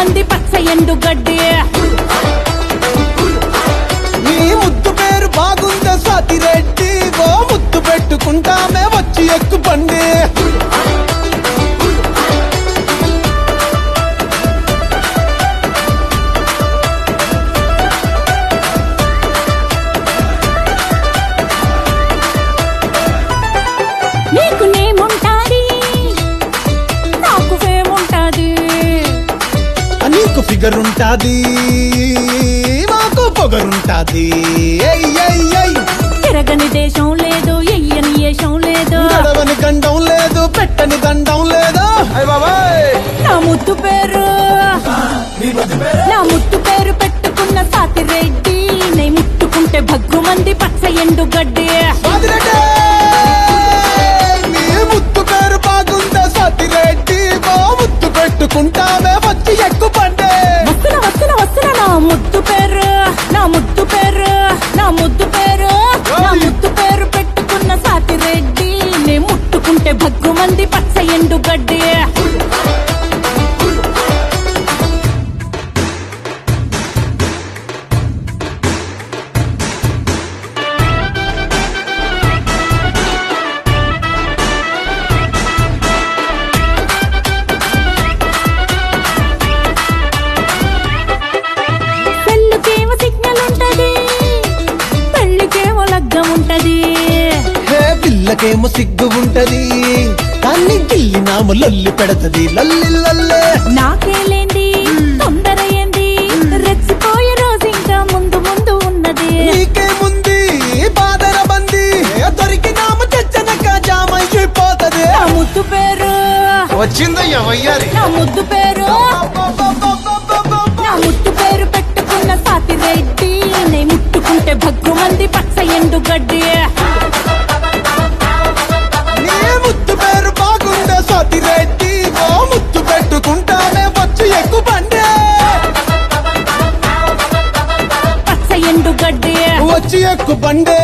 మంది పచ్చ ఎండు గడ్డి. నీ ముద్దు పేరు బాగుందా స్వాతిరెడ్డి, ఓ ముద్దు పెట్టుకుంటామే వచ్చి ఎక్కు బండి. నీకు నేముంటాది, నాకు ఫేముంటాది. నీకు ఫిగర్ ఉంటాది, మాకు పొగరుంటాది. తిరగని దేశం లేదు, ఎయ్యని ఏషం లేదు, గడవని గండం లేదు, పెట్టని దండం లేదు. నా ముద్దు పేరు పెట్టుకున్న సాతిరెడ్డి, నే ముట్టుకుంటే భగ్గు మంది పచ్చ ఎండు గడ్డి. స్వాతిరెడ్డి, నీ ముద్దు పేరు బాగుందా స్వాతిరెడ్డి, ఓ ముద్దు పెట్టుకుంటామే వచ్చి ఎక్కు బండి. వస్తున్నా నా ముద్దు పేరు, నా ముద్దు పేరు, నా ముద్దు పేరు, నా ముద్దు పేరు పెట్టుకున్న సాతిరెడ్డి, నే ముట్టుకుంటే భగ్గు మంది పచ్చ ఎండు గడ్డి. పెళ్ళికేమో సిగ్నల్ ఉంటది, పెళ్ళికేమో లగ్గం ఉంటది. హే పిల్లకేమో సిగ్గు ఉంటది, కానీ గిల్లినాము లొల్లి పెడతది. లల్లి లల్లే నాకేలేంది తొందర ఏంది, రెచ్చిపోయే రోజు ఇంకా ముందు ముందు ఉన్నది. నీకేముంది బాదర బంది, దొరికినాము తెచ్చనక జామైపోతది. నా ముద్దు పేరు వచ్చిందయ్యా వయ్యారి. నా ముద్దు పేరు నా ముద్దు పేరు పెట్టుకున్న సాతిరెడ్డి, నే ముట్టుకుంటే భగ్గు మంది పచ్చ ఎండు గడ్డి. నీ ముద్దు పేరు బాగుందా స్వాతిరెడ్డి, ఓ ముద్దు పెట్టుకుంటానే వచ్చి ఎక్కు బండి. పచ్చ ఎండు గడ్డి. వచ్చి ఎక్కు బండి.